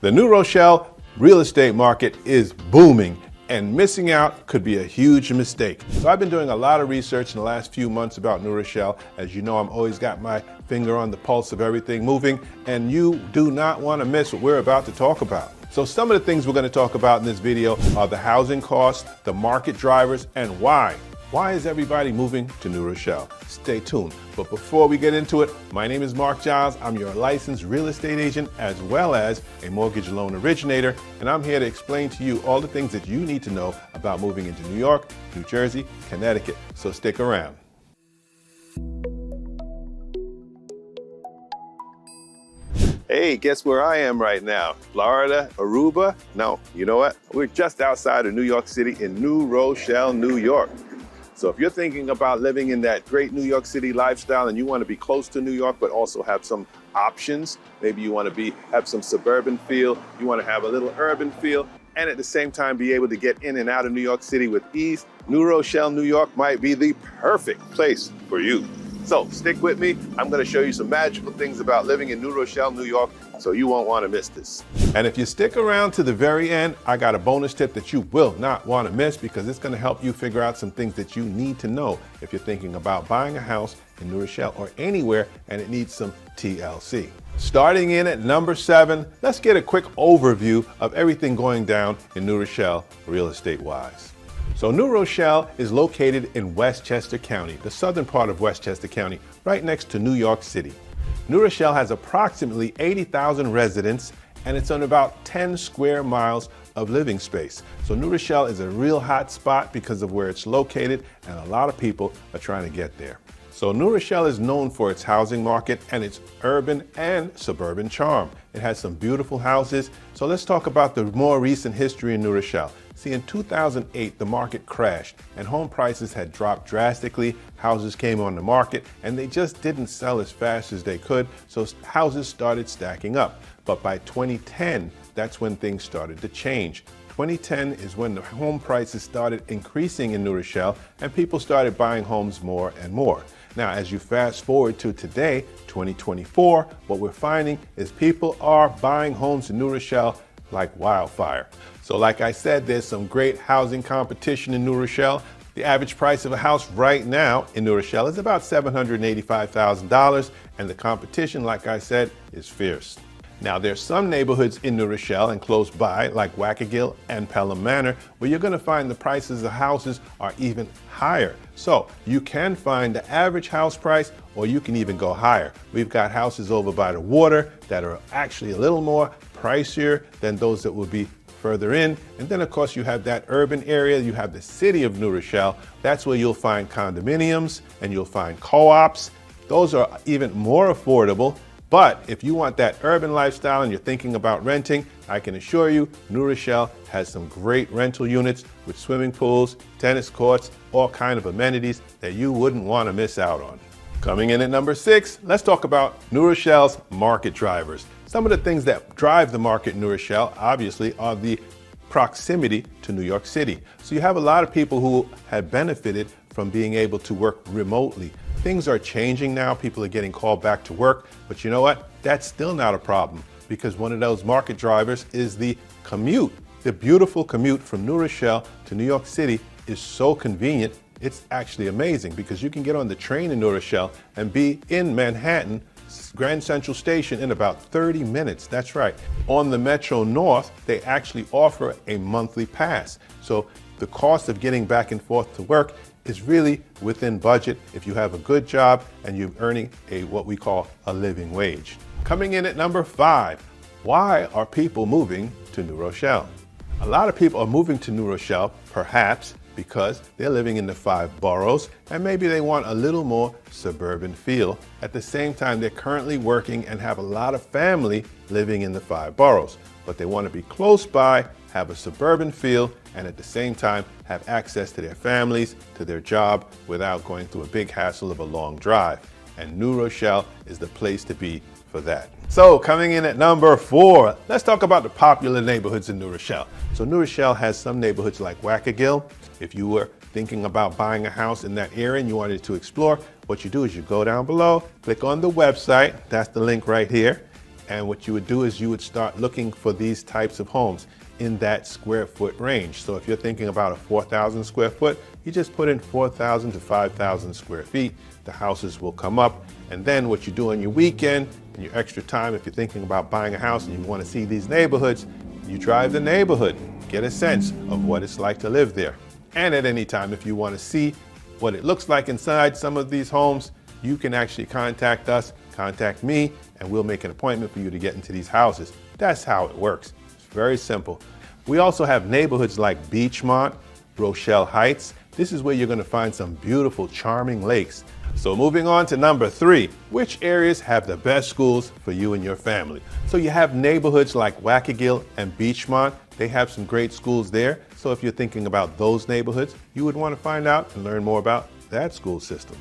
The New Rochelle real estate market is booming, and missing out could be a huge mistake. So I've been doing a lot of research in the last few months about New Rochelle. As you know, I'm always got my finger on the pulse of everything moving, and you do not want to miss what we're about to talk about. So some of the things we're going to talk about in this video are the housing costs, the market drivers, and why. Why is everybody moving to New Rochelle? Stay tuned. But before we get into it, my name is Mark Giles. I'm your licensed real estate agent as well as a mortgage loan originator, and I'm here to explain to you all the things that you need to know about moving into New York, New Jersey, Connecticut. So stick around. Hey, guess where I am right now? Florida, Aruba? No, you know what? We're just outside of New York City in New Rochelle, New York. So if you're thinking about living in that great New York City lifestyle and you want to be close to New York, but also have some options, maybe you want to have some suburban feel, you want to have a little urban feel, and at the same time be able to get in and out of New York City with ease, New Rochelle, New York might be the perfect place for you. So stick with me. I'm going to show you some magical things about living in New Rochelle, New York, so you won't want to miss this. And if you stick around to the very end, I got a bonus tip that you will not want to miss because it's going to help you figure out some things that you need to know if you're thinking about buying a house in New Rochelle or anywhere and it needs some TLC. Starting in at number 7, let's get a quick overview of everything going down in New Rochelle real estate wise. So New Rochelle is located in Westchester County, the southern part of Westchester County, right next to New York City. New Rochelle has approximately 80,000 residents, and it's on about 10 square miles of living space. So New Rochelle is a real hot spot because of where it's located, and a lot of people are trying to get there. So New Rochelle is known for its housing market and its urban and suburban charm. It has some beautiful houses. So let's talk about the more recent history in New Rochelle. See, in 2008, the market crashed and home prices had dropped drastically. Houses came on the market and they just didn't sell as fast as they could, so houses started stacking up. But by 2010, that's when things started to change. 2010 is when the home prices started increasing in New Rochelle and people started buying homes more and more. Now, as you fast forward to today, 2024, what we're finding is people are buying homes in New Rochelle like wildfire. So like I said, there's some great housing competition in New Rochelle. The average price of a house right now in New Rochelle is about $785,000, and the competition, like I said, is fierce. Now, there's some neighborhoods in New Rochelle and close by, like Wackagill and Pelham Manor, where you're going to find the prices of houses are even higher. So you can find the average house price, or you can even go higher. We've got houses over by the water that are actually a little more pricier than those that would be further in. And then of course you have that urban area, you have the city of New Rochelle. That's where you'll find condominiums and you'll find co-ops. Those are even more affordable. But if you want that urban lifestyle and you're thinking about renting, I can assure you New Rochelle has some great rental units with swimming pools, tennis courts, all kind of amenities that you wouldn't want to miss out on. Coming in at number 6, let's talk about New Rochelle's market drivers. Some of the things that drive the market in New Rochelle, obviously, are the proximity to New York City. So you have a lot of people who have benefited from being able to work remotely. Things are changing now. People are getting called back to work. But you know what? That's still not a problem because one of those market drivers is the commute. The beautiful commute from New Rochelle to New York City is so convenient. It's actually amazing because you can get on the train in New Rochelle and be in Manhattan, Grand Central Station, in about 30 minutes. That's right. On the Metro North, they actually offer a monthly pass. So the cost of getting back and forth to work is really within budget if you have a good job and you're earning what we call a living wage. Coming in at number 5, why are people moving to New Rochelle? A lot of people are moving to New Rochelle, perhaps because they're living in the 5 boroughs and maybe they want a little more suburban feel. At the same time, they're currently working and have a lot of family living in the 5 boroughs, but they want to be close by, have a suburban feel, and at the same time have access to their families, to their job without going through a big hassle of a long drive. And New Rochelle is the place to be for that. So coming in at number 4, let's talk about the popular neighborhoods in New Rochelle. So New Rochelle has some neighborhoods like Wackagill. If you were thinking about buying a house in that area and you wanted to explore, what you do is you go down below, click on the website, that's the link right here, And what you would do is you would start looking for these types of homes in that square foot range. So if you're thinking about a 4,000 square foot, you just put in 4,000 to 5,000 square feet. The houses will come up. And then what you do on your weekend and your extra time, if you're thinking about buying a house and you want to see these neighborhoods, you drive the neighborhood, get a sense of what it's like to live there. And at any time, if you want to see what it looks like inside some of these homes, you can actually contact us, contact me, and we'll make an appointment for you to get into these houses. That's how it works. It's very simple. We also have neighborhoods like Beachmont, Rochelle Heights. This is where you're going to find some beautiful, charming lakes. So moving on to number 3, which areas have the best schools for you and your family? So you have neighborhoods like Wackegill and Beachmont. They have some great schools there. So if you're thinking about those neighborhoods, you would want to find out and learn more about that school system.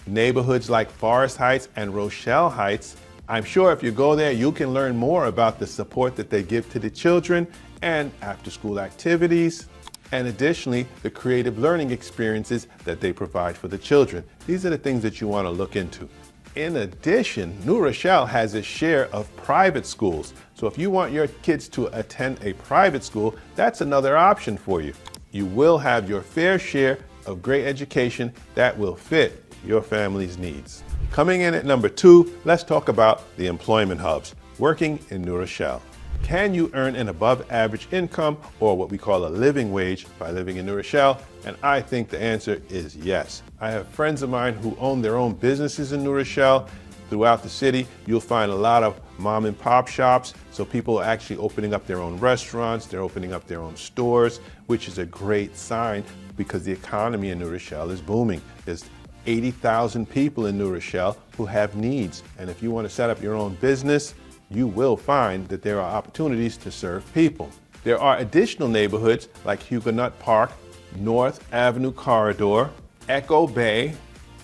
Neighborhoods like Forest Heights and Rochelle Heights, I'm sure if you go there, you can learn more about the support that they give to the children and after-school activities, and additionally, the creative learning experiences that they provide for the children. These are the things that you want to look into. In addition, New Rochelle has a share of private schools. So if you want your kids to attend a private school, that's another option for you. You will have your fair share of great education that will fit your family's needs. Coming in at number 2, let's talk about the employment hubs, working in New Rochelle. Can you earn an above average income, or what we call a living wage, by living in New Rochelle? And I think the answer is yes. I have friends of mine who own their own businesses in New Rochelle. Throughout the city, you'll find a lot of mom and pop shops. So people are actually opening up their own restaurants, they're opening up their own stores, which is a great sign because the economy in New Rochelle is booming. There's 80,000 people in New Rochelle who have needs. And if you want to set up your own business, you will find that there are opportunities to serve people. There are additional neighborhoods like Huguenot Park, North Avenue Corridor, Echo Bay,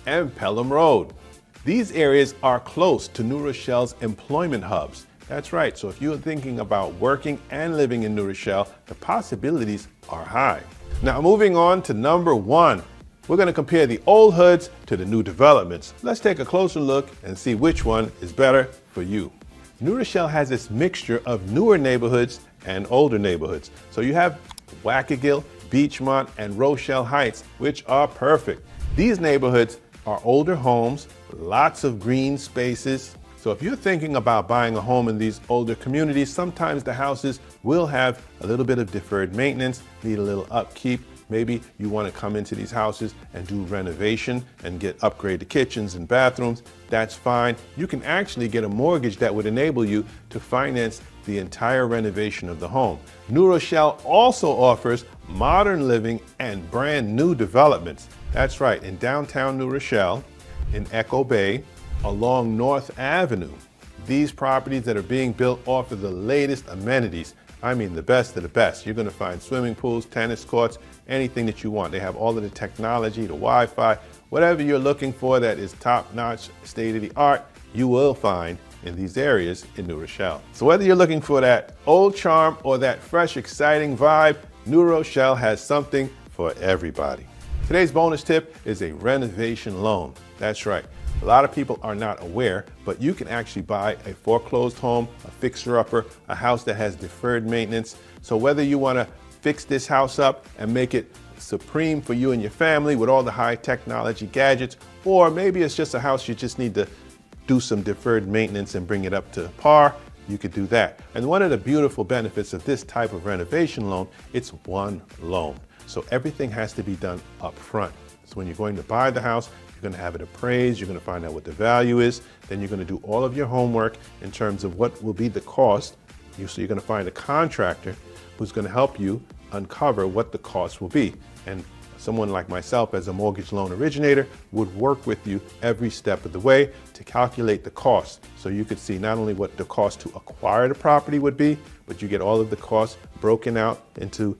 and Pelham Road. These areas are close to New Rochelle's employment hubs. That's right, so if you're thinking about working and living in New Rochelle, the possibilities are high. Now moving on to number 1. We're going to compare the old hoods to the new developments. Let's take a closer look and see which one is better for you. New Rochelle has this mixture of newer neighborhoods and older neighborhoods. So you have Wackegill, Beachmont, and Rochelle Heights, which are perfect. These neighborhoods are older homes, lots of green spaces. So if you're thinking about buying a home in these older communities, sometimes the houses will have a little bit of deferred maintenance, need a little upkeep. Maybe you want to come into these houses and do renovation and upgrade the kitchens and bathrooms. That's fine. You can actually get a mortgage that would enable you to finance the entire renovation of the home. New Rochelle also offers modern living and brand new developments. That's right, in downtown New Rochelle, in Echo Bay, along North Avenue. These properties that are being built offer the latest amenities. I mean, the best of the best. You're going to find swimming pools, tennis courts, anything that you want. They have all of the technology, the Wi-Fi, whatever you're looking for that is top-notch, state-of-the-art, you will find in these areas in New Rochelle. So whether you're looking for that old charm or that fresh, exciting vibe, New Rochelle has something for everybody. Today's bonus tip is a renovation loan. That's right. A lot of people are not aware, but you can actually buy a foreclosed home, a fixer-upper, a house that has deferred maintenance. So whether you want to fix this house up and make it supreme for you and your family with all the high technology gadgets, or maybe it's just a house you just need to do some deferred maintenance and bring it up to par, you could do that. And one of the beautiful benefits of this type of renovation loan, it's one loan. So everything has to be done up front. So when you're going to buy the house, you're going to have it appraised, you're going to find out what the value is, then you're going to do all of your homework in terms of what will be the cost. So you're going to find a contractor who's going to help you uncover what the cost will be. And someone like myself as a mortgage loan originator would work with you every step of the way to calculate the cost. So you could see not only what the cost to acquire the property would be, but you get all of the costs broken out into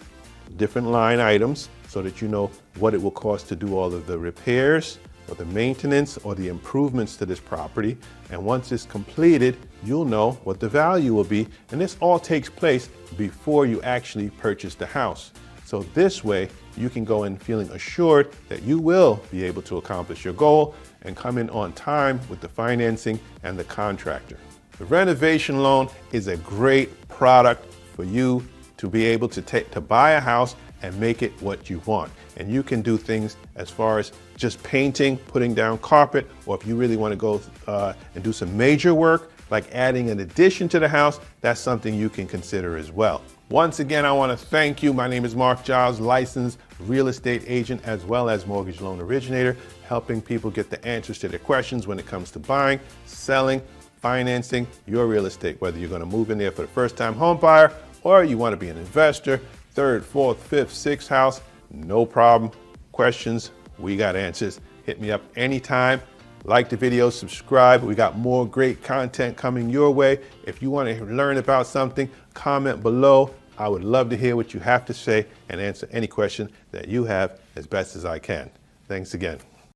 different line items so that you know what it will cost to do all of the repairs or the maintenance or the improvements to this property. And once it's completed, you'll know what the value will be. And this all takes place before you actually purchase the house. So this way, you can go in feeling assured that you will be able to accomplish your goal and come in on time with the financing and the contractor. The renovation loan is a great product for you to be able to buy a house and make it what you want. And you can do things as far as just painting, putting down carpet, or if you really want to go and do some major work, like adding an addition to the house, that's something you can consider as well. Once again, I want to thank you. My name is Mark Giles, licensed real estate agent as well as mortgage loan originator, helping people get the answers to their questions when it comes to buying, selling, financing your real estate, whether you're going to move in there for the first time home buyer or you want to be an investor, third, fourth, fifth, sixth house, no problem. Questions, we got answers. Hit me up anytime. Like the video, subscribe. We got more great content coming your way. If you want to learn about something, comment below. I would love to hear what you have to say and answer any question that you have as best as I can. Thanks again.